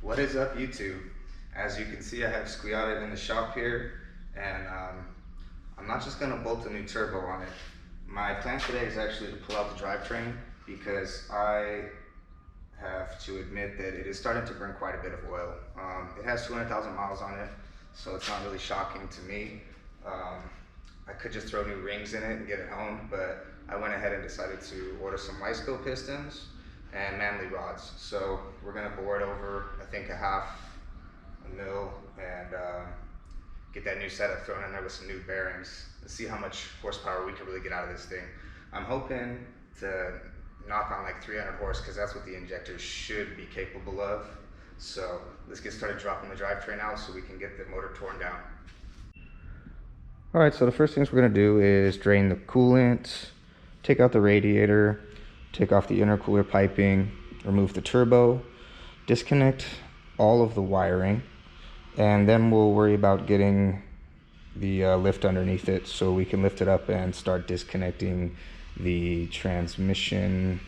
What is up, YouTube? As you can see, I have Squiata in the shop here, and I'm not just gonna bolt a new turbo on it. My plan today is actually to pull out the drivetrain because I have to admit that it is starting to burn quite a bit of oil. It has 200,000 miles on it, so it's not really shocking to me. I could just throw new rings in it and get it home, but I went ahead and decided to order some Lysco pistons and manly rods. So we're gonna bore it over, I think, a mil, and get that new setup thrown in there with some new bearings. Let's see how much horsepower we can really get out of this thing. I'm hoping to knock on like 300 horse because that's what the injectors should be capable of. So let's get started dropping the drivetrain out so we can get the motor torn down. All right, so the first things we're gonna do is drain the coolant, take out the radiator, take off the intercooler piping, remove the turbo, disconnect all of the wiring, and then we'll worry about getting the lift underneath it so we can lift it up and start disconnecting the transmission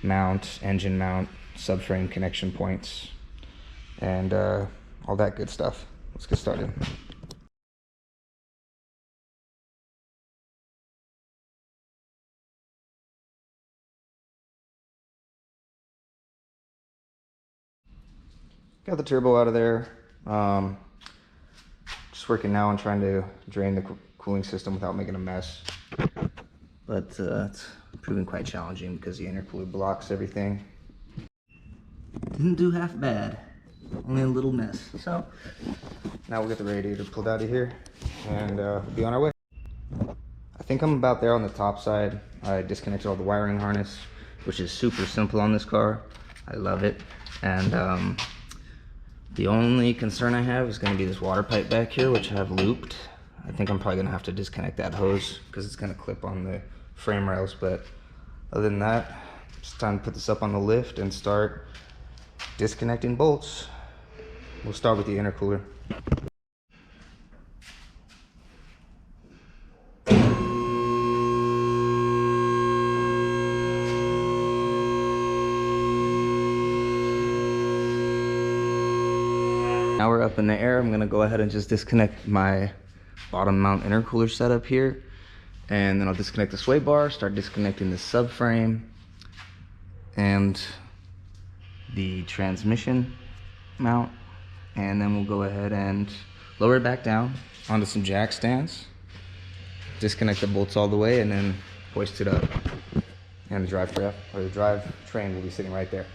mount, engine mount, subframe connection points, and all that good stuff. Let's get started. Got the turbo out of there. Just working now on trying to drain the cooling system without making a mess. But it's proving quite challenging because the intercooler blocks everything. Didn't do half bad, only a little mess. So now we'll get the radiator pulled out of here and we'll be on our way. I think I'm about there on the top side. I disconnected all the wiring harness, which is super simple on this car. I love it. And the only concern I have is going to be this water pipe back here, which I have looped. I think I'm probably going to have to disconnect that hose because it's going to clip on the frame rails. But other than that, it's time to put this up on the lift and start disconnecting bolts. We'll start with the intercooler. Now we're up in the air. I'm gonna go ahead and just disconnect my bottom mount intercooler setup here, and then I'll disconnect the sway bar, start disconnecting the subframe and the transmission mount, and then we'll go ahead and lower it back down onto some jack stands, disconnect the bolts all the way, and then hoist it up. And the drivetrain will be sitting right there.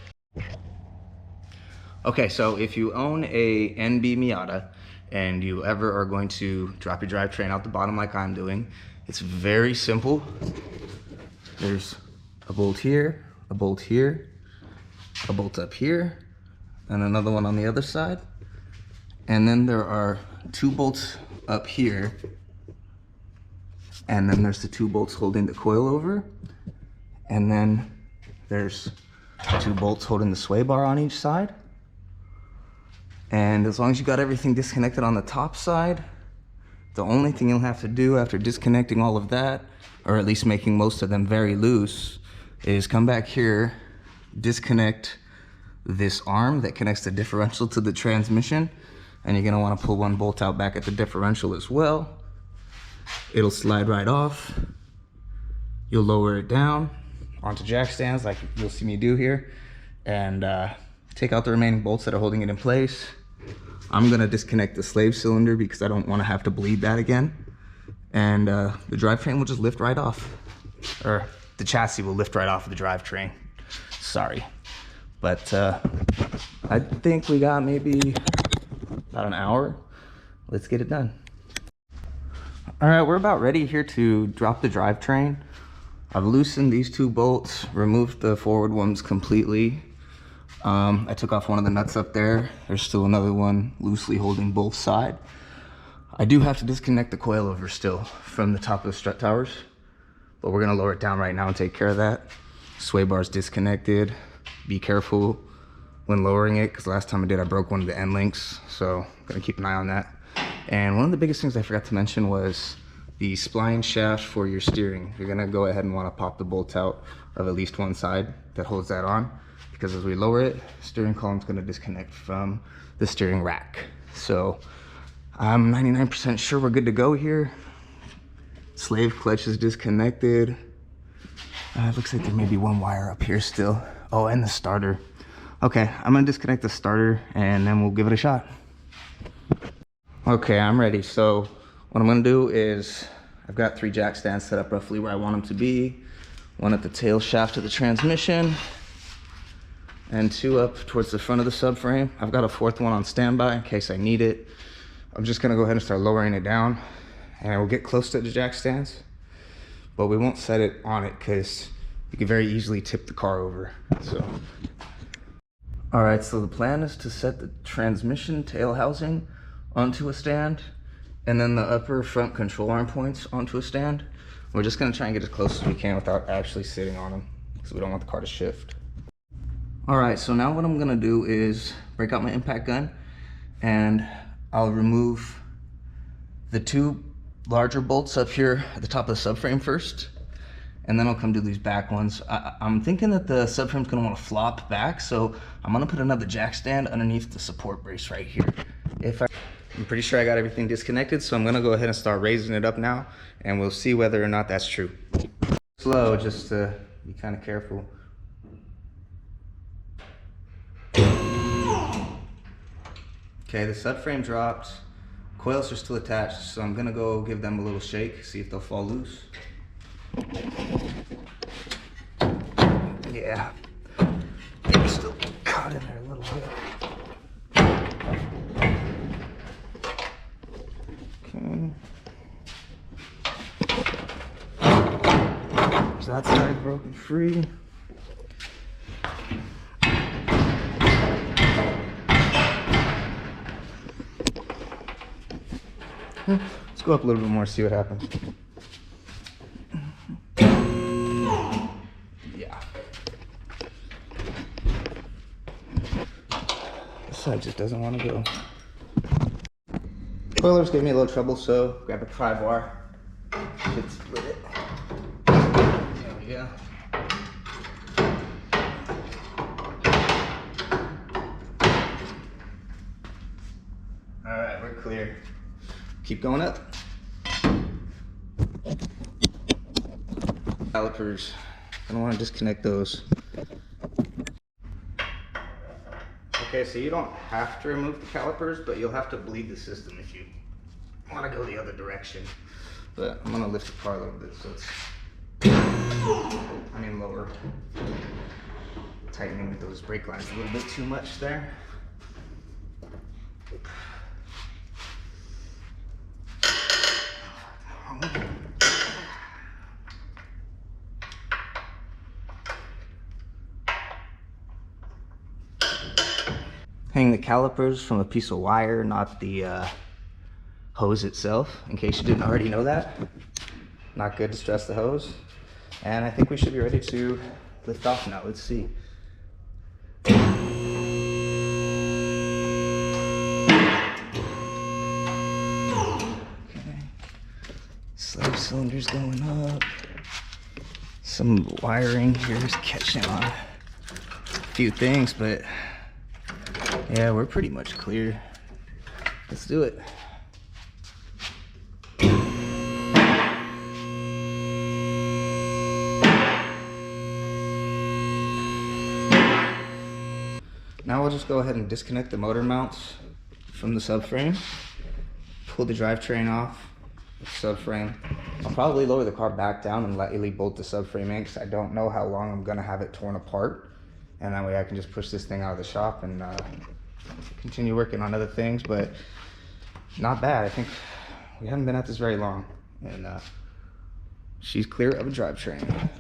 Okay, so if you own a NB Miata and you ever are going to drop your drivetrain out the bottom like I'm doing, it's very simple. There's a bolt here, a bolt here, a bolt up here, and another one on the other side. And then there are two bolts up here, and then there's the two bolts holding the coil over, and then there's two bolts holding the sway bar on each side. And as long as you got everything disconnected on the top side, the only thing you'll have to do after disconnecting all of that, or at least making most of them very loose, is come back here, disconnect this arm that connects the differential to the transmission, and you're gonna wanna pull one bolt out back at the differential as well. It'll slide right off. You'll lower it down onto jack stands like you'll see me do here, and take out the remaining bolts that are holding it in place. I'm gonna disconnect the slave cylinder because I don't wanna have to bleed that again. And the drivetrain will just lift right off. Or the chassis will lift right off of the drivetrain. Sorry. But I think we got maybe about an hour. Let's get it done. All right, we're about ready here to drop the drivetrain. I've loosened these two bolts, removed the forward ones completely. I took off one of the nuts up there. There's still another one loosely holding both sides. I do have to disconnect the coilover still from the top of the strut towers, but we're gonna lower it down right now and take care of that. Sway bar's disconnected. Be careful when lowering it, because last time I did, I broke one of the end links, so I'm gonna keep an eye on that. And one of the biggest things I forgot to mention was the spline shaft for your steering. You're gonna go ahead and wanna pop the bolt out of at least one side that holds that on, because as we lower it, steering column's gonna disconnect from the steering rack. So I'm 99% sure we're good to go here. Slave clutch is disconnected. It looks like there may be one wire up here still. Oh, and the starter. Okay, I'm gonna disconnect the starter and then we'll give it a shot. Okay, I'm ready. So what I'm gonna do is, I've got 3 jack stands set up roughly where I want them to be. One at the tail shaft of the transmission, and 2 up towards the front of the subframe. I've got a 4th one on standby in case I need it. I'm just gonna go ahead and start lowering it down, and we'll get close to the jack stands, but we won't set it on it because you could very easily tip the car over. So, all right, so the plan is to set the transmission tail housing onto a stand, and then the upper front control arm points onto a stand. We're just gonna try and get as close as we can without actually sitting on them, because we don't want the car to shift. All right, so now what I'm gonna do is break out my impact gun, and I'll remove the 2 larger bolts up here at the top of the subframe first, and then I'll come do these back ones. I'm thinking that the subframe's gonna wanna flop back, so I'm gonna put another jack stand underneath the support brace right here. I'm pretty sure I got everything disconnected, so I'm gonna go ahead and start raising it up now, and we'll see whether or not that's true. Slow, just to be kind of careful. Okay, the subframe dropped. Coils are still attached, so I'm gonna go give them a little shake, see if they'll fall loose. Yeah, they're still caught in there a little bit. Okay. So that side broken free. Let's go up a little bit more, see what happens. Yeah. This side just doesn't want to go. Coilers gave me a little trouble, so grab a pry bar. Should split it. There we go. All right, we're clear. Keep going up. Calipers. I don't want to disconnect those. Okay, so you don't have to remove the calipers, but you'll have to bleed the system if you want to go the other direction. But I'm going to lift the car a little bit so it's, lower. Tightening with those brake lines a little bit too much there. Hang the calipers from a piece of wire, not the hose itself, in case you didn't already know that. Not good to stress the hose. And I think we should be ready to lift off now. Let's see. Okay. Slave cylinders going up. Some wiring here is catching on a few things, but yeah, we're pretty much clear. Let's do it. Now we'll just go ahead and disconnect the motor mounts from the subframe. Pull the drivetrain off the subframe. I'll probably lower the car back down and lightly bolt the subframe in, because I don't know how long I'm gonna have it torn apart. And that way I can just push this thing out of the shop and continue working on other things. But not bad. I think we haven't been at this very long, and she's clear of a drivetrain.